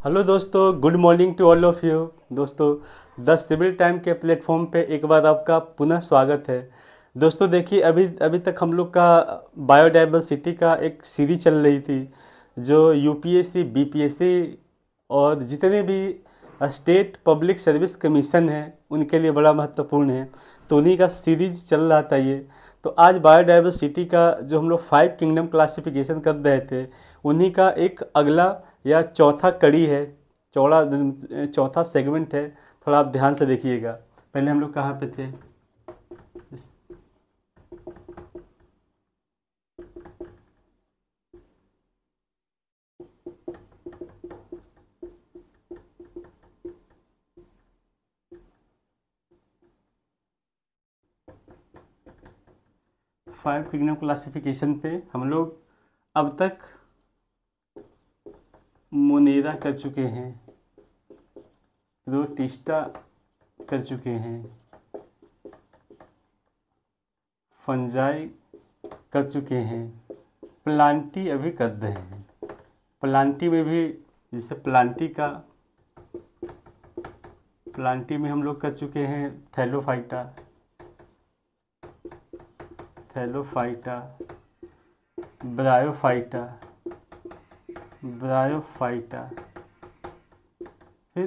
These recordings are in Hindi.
हेलो दोस्तों, good morning to all of you. दोस्तों, द सिविल टाइम के प्लेटफॉर्म पे एक बार आपका पुनः स्वागत है। दोस्तों देखिए, अभी अभी तक हम लोग का बायोडाइवर्सिटी का एक सीरीज चल रही थी जो यूपीएससी, बीपीएससी और जितने भी स्टेट पब्लिक सर्विस कमीशन है उनके लिए बड़ा महत्वपूर्ण है। तो उन्हीं का सीरीज चल रहा था ये। तो आज बायोडाइवर्सिटी का जो हम लोग 5 किंगडम क्लासिफिकेशन कर रहे थे उन्हीं का एक अगला या चौथा कड़ी है, चौड़ा चौथा सेगमेंट है। थोड़ा आप ध्यान से देखिएगा। पहले हम लोग कहाँ पे थे? 5 किंगडम क्लासिफिकेशन पे हम लोग अब तक मोनेरा कर चुके हैं, रोटिस्टा कर चुके हैं, फंजाई कर चुके हैं, प्लांटी अभी कर रहे हैं। प्लांटी में भी जैसे प्लांटी में हम लोग कर चुके हैं थैलोफाइटा, ब्रायोफाइटा, फिर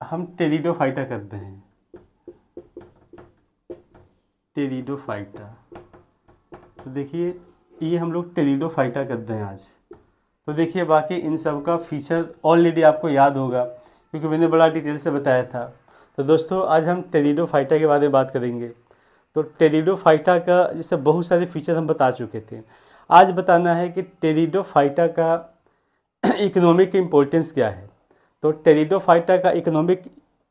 हम टेरिडोफाइटा करते हैं, टेरिडोफाइटा। तो देखिए, ये हम लोग टेरिडोफाइटा करते हैं आज। तो देखिए, बाकी इन सब का फीचर ऑलरेडी आपको याद होगा क्योंकि मैंने बड़ा डिटेल से बताया था। तो दोस्तों, आज हम टेरिडोफाइटा के बारे में बात करेंगे। तो टेरिडोफाइटा का जैसे बहुत सारे फीचर हम बता चुके थे, आज बताना है कि टेरिडोफाइटा का इकोनॉमिक इम्पोर्टेंस क्या है। तो टेरिडोफाइटा का इकोनॉमिक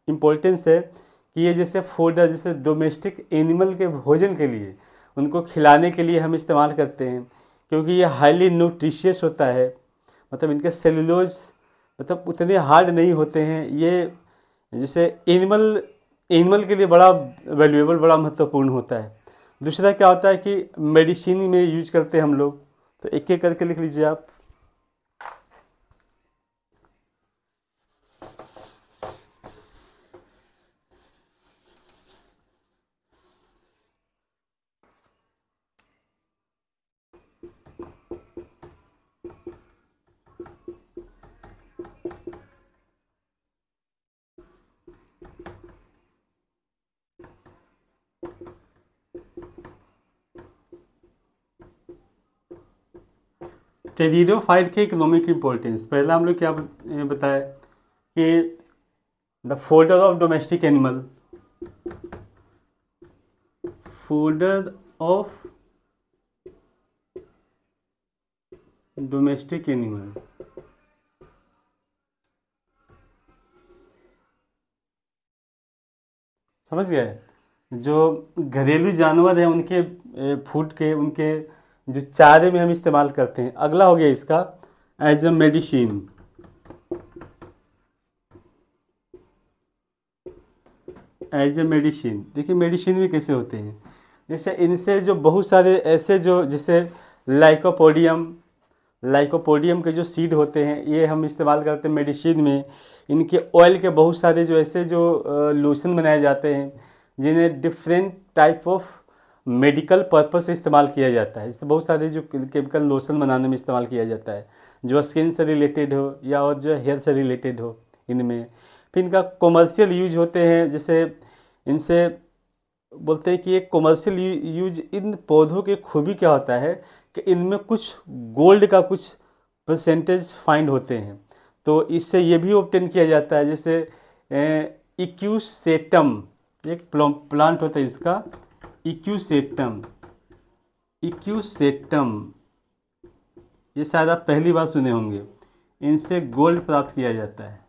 इम्पोर्टेंस है कि ये जैसे फोडर, जैसे डोमेस्टिक एनिमल के भोजन के लिए, उनको खिलाने के लिए हम इस्तेमाल करते हैं क्योंकि ये हाईली न्यूट्रिशियस होता है। मतलब इनके सेलुलोज मतलब उतने हार्ड नहीं होते हैं। ये जैसे एनिमल के लिए बड़ा वैल्यूएबल, बड़ा महत्वपूर्ण होता है। दूसरा क्या होता है कि मेडिसिन में यूज करते हैं हम लोग। तो एक एक करके लिख लीजिए आप। टेरिडोफाइट के इकोनॉमिक इम्पोर्टेंस, पहला हम लोग क्या बताया कि the folder of domestic animal, folder of domestic animal. समझ गए? जो घरेलू जानवर हैं उनके फूड के, उनके जो चारे में हम इस्तेमाल करते हैं। अगला हो गया इसका as a medicine. As a medicine, देखिए मेडिसिन भी कैसे होते हैं। जैसे इनसे जो बहुत सारे ऐसे जो जैसे लाइकोपोडियम के जो सीड होते हैं, ये हम इस्तेमाल करते हैं मेडिसिन में। इनके ऑयल के बहुत सारे जो ऐसे जो लोशन बनाए जाते हैं जिन्हें different type of medical purpose से इस्तेमाल किया जाता है। इससे बहुत सारे जो केमिकल लोशन बनाने में इस्तेमाल किया जाता है, जो स्किन से रिलेटेड हो या और जो हेयर से रिलेटेड हो इनमें। फिर इनका कॉमर्शियल यूज होते हैं। जैसे इनसे बोलते हैं कि ये कॉमर्शियल यूज, इन पौधों की खूबी क्या होता है कि इनमें कुछ गोल्ड का कुछ परसेंटेज फाइंड होते हैं। तो इससे ये भी ऑब्टेन किया जाता है। जैसे इक्यूसेटम, एक प्लांट होता है इसका, इक्यूसेटम, ये शायद आप पहली बार सुने होंगे। इनसे गोल्ड प्राप्त किया जाता है,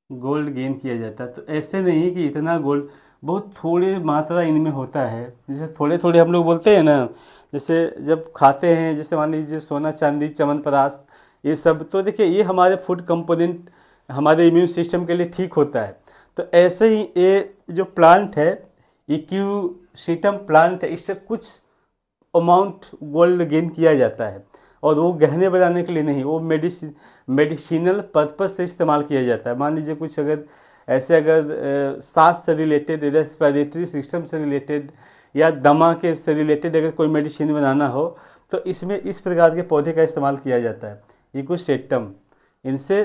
गोल्ड गेन किया जाता है। तो ऐसे नहीं कि इतना गोल्ड, बहुत थोड़ी मात्रा इनमें होता है। जैसे थोड़े थोड़े हम लोग बोलते हैं ना, जैसे जब खाते हैं, जैसे मान लीजिए सोना चांदी च्यवनप्राश ये सब, तो देखिए ये हमारे फूड कंपोनेंट हमारे इम्यून सिस्टम के लिए ठीक होता है। तो ऐसे ही ये जो प्लांट है, इक्यूसीटम प्लांट है, इससे कुछ अमाउंट गोल्ड गेन किया जाता है। और वो गहने बनाने के लिए नहीं, वो मेडिसिनल पर्पस से इस्तेमाल किया जाता है। मान लीजिए कुछ अगर ऐसे अगर सांस से रिलेटेड, रेस्पिरेटरी सिस्टम से रिलेटेड या दमा के से रिलेटेड अगर कोई मेडिसिन बनाना हो तो इसमें इस प्रकार के पौधे का इस्तेमाल किया जाता है, इकोसेटम। इनसे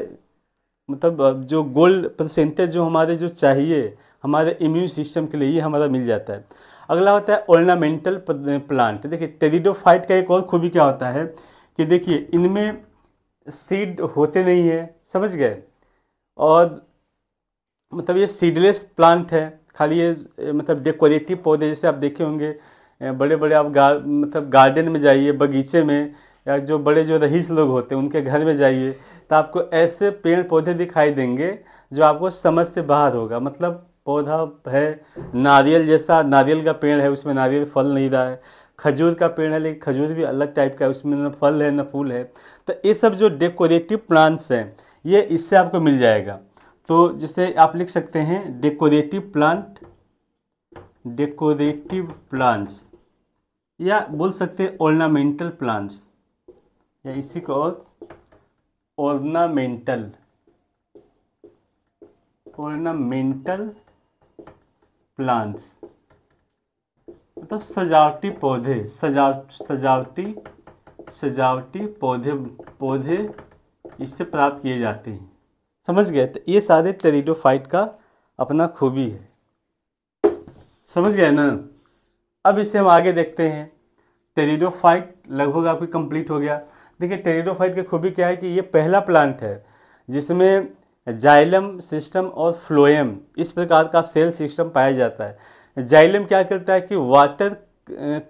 मतलब जो गोल्ड परसेंटेज जो हमारे जो चाहिए हमारे इम्यून सिस्टम के लिए, ये हमारा मिल जाता है। अगला होता है ऑर्नामेंटल प्लांट। देखिए टेरिडोफाइट का एक और खूबी क्या होता है कि देखिए इनमें सीड होते नहीं है, समझ गए, और मतलब ये सीडलेस प्लांट है, खाली ये मतलब डेकोरेटिव पौधे। जैसे आप देखे होंगे बड़े बड़े आप मतलब गार्डन में जाइए, बगीचे में, या जो बड़े जो रईस लोग होते हैं उनके घर में जाइए तो आपको ऐसे पेड़ पौधे दिखाई देंगे जो आपको समझ से बाहर होगा। मतलब पौधा है नारियल जैसा, नारियल का पेड़ है, उसमें नारियल फल नहीं रहा है। खजूर का पेड़ है लेकिन खजूर भी अलग टाइप का है, उसमें न फल है न फूल है। तो ये सब जो डेकोरेटिव प्लांट्स हैं ये इससे आपको मिल जाएगा। तो जैसे आप लिख सकते हैं डेकोरेटिव प्लांट, डेकोरेटिव प्लांट्स, या बोल सकते हैं ऑर्नामेंटल प्लांट्स, या इसी को और ऑर्नामेंटल, ऑर्नामेंटल प्लांट्स मतलब सजावटी पौधे, सजावटी पौधे इससे प्राप्त किए जाते हैं, समझ गए। तो ये सारे टेरिडोफाइट का अपना खूबी है, समझ गए ना। अब इसे हम आगे देखते हैं। टेरिडोफाइट लगभग आपकी कंप्लीट हो गया। देखिए टेरिडोफाइट की खूबी क्या है कि ये पहला प्लांट है जिसमें जाइलम सिस्टम और फ्लोएम इस प्रकार का सेल सिस्टम पाया जाता है। जाइलम क्या करता है कि वाटर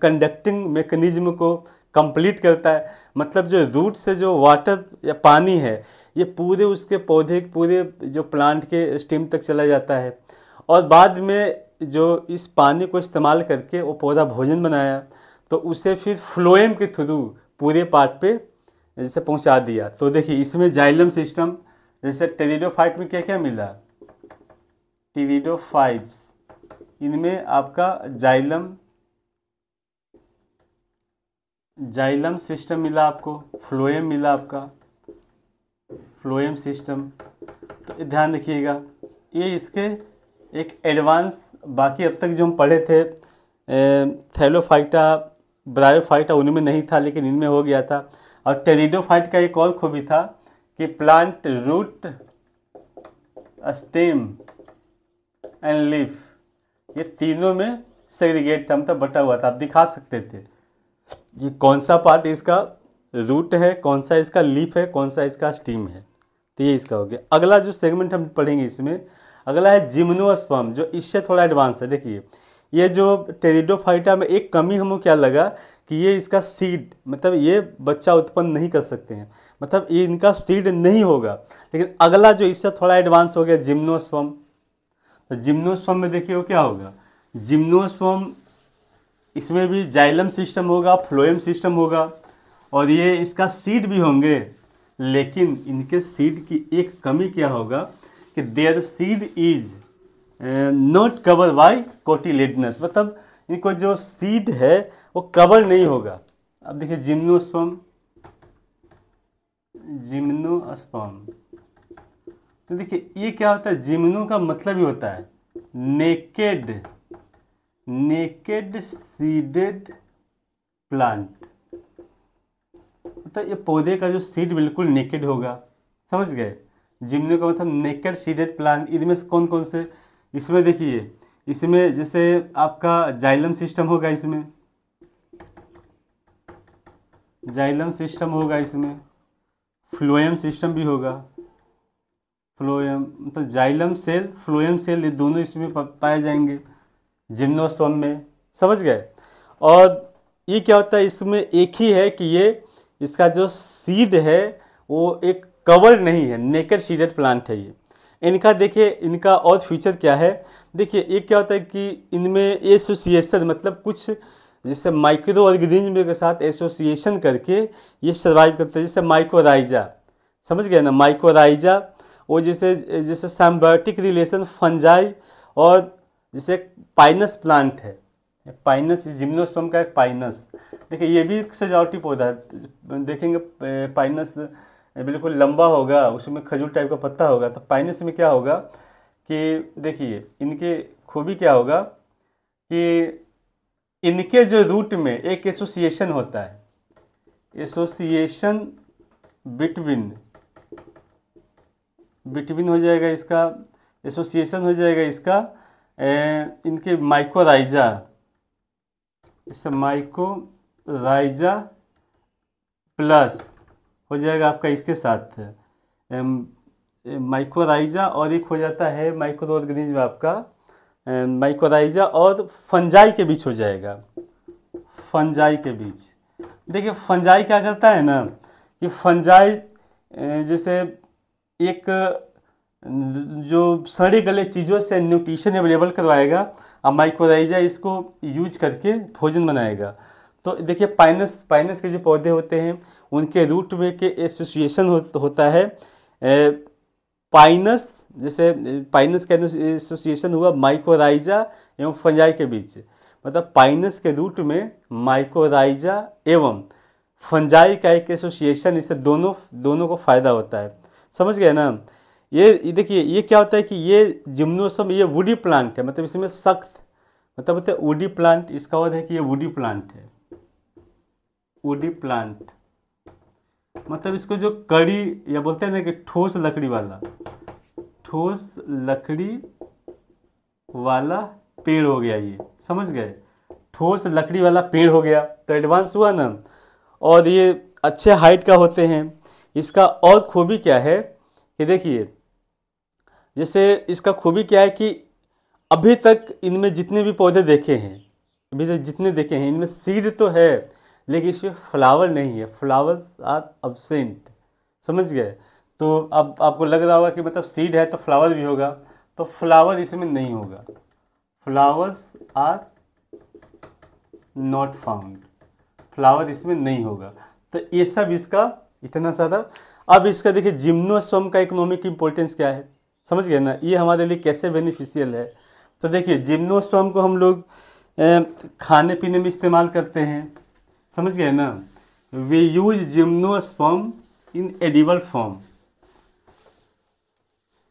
कंडक्टिंग मैकेनिज्म को कंप्लीट करता है, मतलब जो रूट से जो वाटर या पानी है ये पूरे उसके पौधे पूरे जो प्लांट के स्टेम तक चला जाता है, और बाद में जो इस पानी को इस्तेमाल करके वो पौधा भोजन बनाया तो उसे फिर फ्लोएम के थ्रू पूरे पार्ट पे जैसे पहुंचा दिया। तो देखिए इसमें जाइलम सिस्टम, जैसे टेरिडोफाइट में क्या क्या मिला, टेरिडोफाइट्स इनमें आपका जाइलम सिस्टम मिला आपको, फ्लोएम मिला आपका, फ्लोएम सिस्टम। तो ध्यान रखिएगा ये इसके एक एडवांस, बाकी अब तक जो हम पढ़े थे थैलोफाइटा, ब्रायोफाइटा उनमें नहीं था लेकिन इनमें हो गया था। और टेरिडोफाइट का एक और खूबी था कि plant root, stem and leaf ये तीनों में सेग्रीगेट था, मतलब बटा हुआ था। आप दिखा सकते थे ये कौन सा पार्ट इसका रूट है, कौन सा इसका लीफ है, कौन सा इसका स्टीम है। तो ये इसका हो गया। अगला जो सेगमेंट हम पढ़ेंगे इसमें अगला है जिम्नोस्पर्म, जो इससे थोड़ा एडवांस है। देखिए ये जो टेरिडोफाइटा में एक कमी हमको क्या लगा कि ये इसका सीड, मतलब ये बच्चा उत्पन्न नहीं कर सकते हैं, मतलब ये इनका सीड नहीं होगा। लेकिन अगला जो इससे थोड़ा एडवांस हो गया जिम्नोस्पर्म। तो जिम्नोस्पर्म में देखिए वो क्या होगा, जिम्नोस्पर्म इसमें भी जाइलम सिस्टम होगा, फ्लोएम सिस्टम होगा, और ये इसका सीड भी होंगे। लेकिन इनके सीड की एक कमी क्या होगा कि there seed is not cover by cotyledons, मतलब इनको जो सीड है वो कवर नहीं होगा। अब देखिए जिम्नोस्पर्म, तो देखिए ये क्या होता है, जिम्नो का मतलब ही होता है नेकेड सीडेड प्लांट, मतलब ये पौधे का जो सीड बिल्कुल नेकेड होगा, समझ गए। जिम्नो का मतलब नेकेड सीडेड प्लांट। इनमें से कौन कौन से, इसमें देखिए इसमें जैसे आपका जाइलम सिस्टम होगा, इसमें जाइलम सिस्टम होगा, इसमें फ्लोएम सिस्टम भी होगा। फ्लोएम मतलब जाइलम सेल, फ्लोएम सेल, ये दोनों इसमें पाए जाएंगे जिम्नोस्पर्म में, समझ गए। और ये क्या होता है, इसमें एक ही है कि ये इसका जो सीड है वो एक कवर नहीं है, नेकेड सीडेड प्लांट है ये। इनका देखिए इनका और फीचर क्या है, देखिए एक क्या होता है कि इनमें एसोसिएशन, मतलब कुछ जैसे माइक्रो ऑर्गेनिज्म के साथ एसोसिएशन करके ये सर्वाइव करते हैं। जैसे माइकोराइजा, समझ गए ना, माइकोराइजा वो जैसे सिम्बायोटिक रिलेशन फंजाई और जैसे पाइनस प्लांट है, पाइनस, जिम्नोस्पर्म का एक पाइनस। देखिए ये भी एक सजावटी पौधा है, देखेंगे पाइनस बिल्कुल लंबा होगा, उसमें खजूर टाइप का पत्ता होगा। तो पाइनस में क्या होगा कि देखिए इनके खूबी क्या होगा कि इनके जो रूट में एक एसोसिएशन होता है, एसोसिएशन बिटवीन हो जाएगा इसका, एसोसिएशन हो जाएगा इसका इनके माइकोराइजा, इससे माइकोराइजा प्लस हो जाएगा आपका इसके साथ माइकोराइजा, और एक हो जाता है माइक्रो ऑर्गेनिज्म आपका माइकोराइजा और फंजाई के बीच हो जाएगा, फंजाई के बीच। देखिए फंजाई क्या करता है ना कि फंजाई जैसे एक जो सड़े गले चीज़ों से न्यूट्रिशन अवेलेबल करवाएगा, और माइकोराइजा इसको यूज करके भोजन बनाएगा। तो देखिए पाइनस के जो पौधे होते हैं उनके रूट में के एसोसिएशन होता है पाइनस, जैसे पाइनस का एसोसिएशन हुआ माइकोराइजा एवं फंजाई के बीच, मतलब पाइनस के रूट में माइकोराइजा एवं फंजाई का एक एसोसिएशन, इससे दोनों को फायदा होता है। समझ गए ना। ये देखिए ये क्या होता है कि ये जिम्नोस्पर्म ये वुडी प्लांट है, मतलब इसमें सख्त, मतलब होता है वुडी प्लांट, इसका अर्थ है कि ये वुडी प्लांट है। वुडी प्लांट मतलब इसको जो कड़ी या बोलते हैं ना कि ठोस लकड़ी वाला पेड़ हो गया, ये समझ गए, ठोस लकड़ी वाला पेड़ हो गया। तो एडवांस हुआ ना, और ये अच्छे हाइट का होते हैं। इसका और खूबी क्या है कि देखिए जैसे इसका खूबी क्या है कि अभी तक इनमें जितने भी पौधे देखे हैं, अभी तक जितने देखे हैं, इनमें सीड तो है लेकिन इसमें फ्लावर नहीं है, फ्लावर्स आर अब्सेंट। समझ गए। तो अब आपको लग रहा होगा कि मतलब सीड है तो फ्लावर भी होगा, तो फ्लावर इसमें नहीं होगा, flowers are not found, flower इसमें नहीं होगा। तो ये सब इसका इतना सारा। अब इसका देखिए जिम्नोस्पर्म का इकोनॉमिक इम्पोर्टेंस क्या है, समझ गए ना, ये हमारे लिए कैसे बेनिफिशियल है। तो देखिए जिम्नोस्पर्म को हम लोग खाने पीने में इस्तेमाल करते हैं, समझ गए ना। We use gymnosperm in edible form.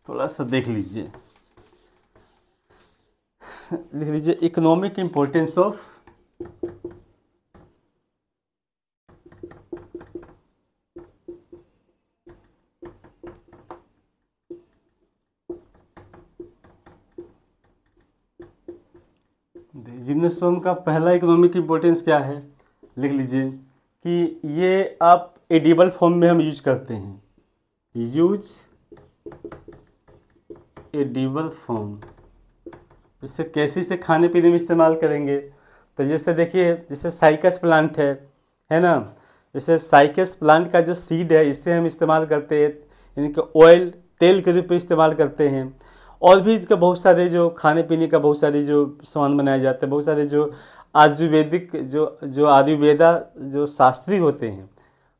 थोड़ा सा देख लीजिए, लिख लीजिए इकोनॉमिक इम्पोर्टेंस ऑफ जिम्नोस्पर्म का पहला इकोनॉमिक इम्पोर्टेंस क्या है, लिख लीजिए कि ये आप एडिबल फॉर्म में हम यूज करते हैं, यूज एडिबल फॉर्म। इससे कैसे से खाने पीने में इस्तेमाल करेंगे। तो जैसे देखिए जैसे साइकस प्लांट है ना, जैसे साइकस प्लांट का जो सीड है इससे हम इस्तेमाल करते हैं, इनके ऑयल तेल के रूप में इस्तेमाल करते हैं। और भी इसका बहुत सारे जो खाने पीने का बहुत सारे जो सामान बनाए जाते हैं, बहुत सारे जो आयुर्वेदिक जो आयुर्वेदा जो शास्त्री होते हैं,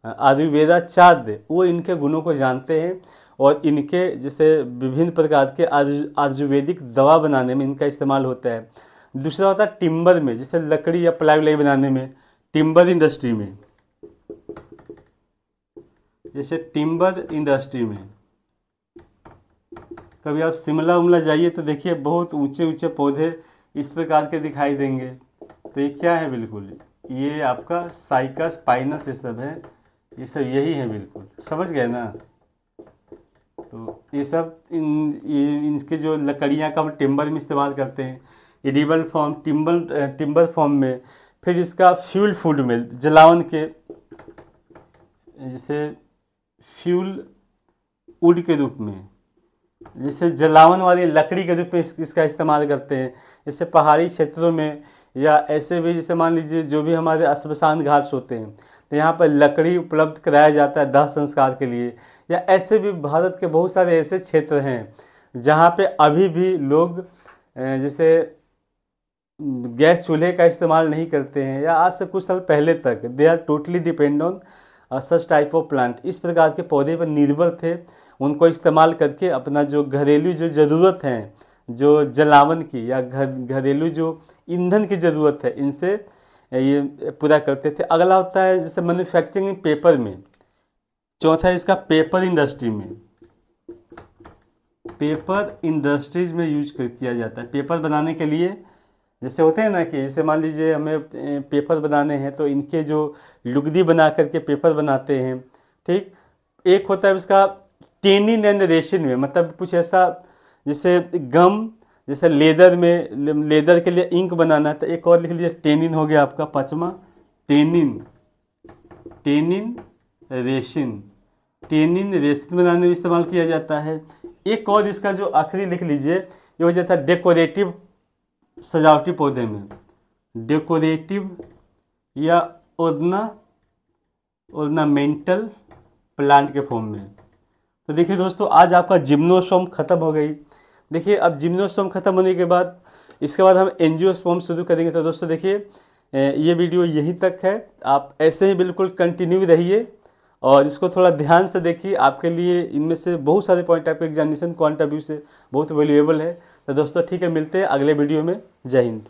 आयुर्वेदाचार्य, वो इनके गुणों को जानते हैं और इनके जैसे विभिन्न प्रकार के आयुर्वेदिक दवा बनाने में इनका इस्तेमाल होता है। दूसरा होता है टिम्बर में, जैसे लकड़ी या प्लाई बनाने में, टिम्बर इंडस्ट्री में, जैसे टिम्बर इंडस्ट्री में कभी आप शिमला उमला जाइए तो देखिए बहुत ऊंचे ऊंचे पौधे इस प्रकार के दिखाई देंगे। तो ये क्या है, बिल्कुल ये आपका साइकस पाइनस ये सब है, ये सब यही है, बिल्कुल समझ गए ना। तो ये सब इनके जो लकड़ियाँ का हम टिम्बर में इस्तेमाल करते हैं, एडिबल फॉर्म टिम्बर फॉर्म में। फिर इसका फ्यूल फूड में जलावन के, जैसे फ्यूल वुड के रूप में, जैसे जलावन वाली लकड़ी के रूप में इसका इस्तेमाल करते हैं। जैसे पहाड़ी क्षेत्रों में या ऐसे भी जैसे मान लीजिए जो भी हमारे श्मशान घाट होते हैं तो यहाँ पर लकड़ी उपलब्ध कराया जाता है दाह संस्कार के लिए। या ऐसे भी भारत के बहुत सारे ऐसे क्षेत्र हैं जहाँ पे अभी भी लोग जैसे गैस चूल्हे का इस्तेमाल नहीं करते हैं, या आज से कुछ साल पहले तक they are totally depend on such type of plant, इस प्रकार के पौधे पर निर्भर थे। उनको इस्तेमाल करके अपना जो घरेलू जो ज़रूरत है, जो जलावन की या घरेलू जो ईंधन की ज़रूरत है, इनसे ये पूरा करते थे। अगला होता है जैसे मैन्युफैक्चरिंग पेपर में। चौथा है इसका पेपर इंडस्ट्री में, पेपर इंडस्ट्रीज में यूज किया जाता है। पेपर बनाने के लिए जैसे होते हैं ना कि जैसे मान लीजिए हमें पेपर बनाने हैं तो इनके जो लुगदी बना करके पेपर बनाते हैं, ठीक। एक होता है इसका टेनिन एंड रेसिन में, मतलब कुछ ऐसा जैसे गम, जैसे लेदर में, लेदर के लिए इंक बनाना है तो एक और लिख लीजिए टेनिन हो गया आपका पांचवा, tannin, tannin resin, tannin resin बनाने में इस्तेमाल किया जाता है। एक और इसका जो आखिरी लिख लीजिए, ये हो जाता है डेकोरेटिव, सजावटी पौधे में, डेकोरेटिव या ऑर्नामेंटल प्लांट के फॉर्म में। तो देखिए दोस्तों, आज आपका जिम्नोस्पर्म खत्म हो गई। देखिए अब जिम्नोस्पर्म खत्म होने के बाद इसके बाद हम एंजियोस्पर्म शुरू करेंगे। तो दोस्तों देखिए ये वीडियो यहीं तक है, आप ऐसे ही बिल्कुल कंटिन्यू रहिए और इसको थोड़ा ध्यान से देखिए। आपके लिए इनमें से बहुत सारे पॉइंट आपके एग्जामिनेशन पॉइंट ऑफ व्यू से बहुत वैल्यूएबल है। तो दोस्तों ठीक है, मिलते हैं अगले वीडियो में। जय हिंद।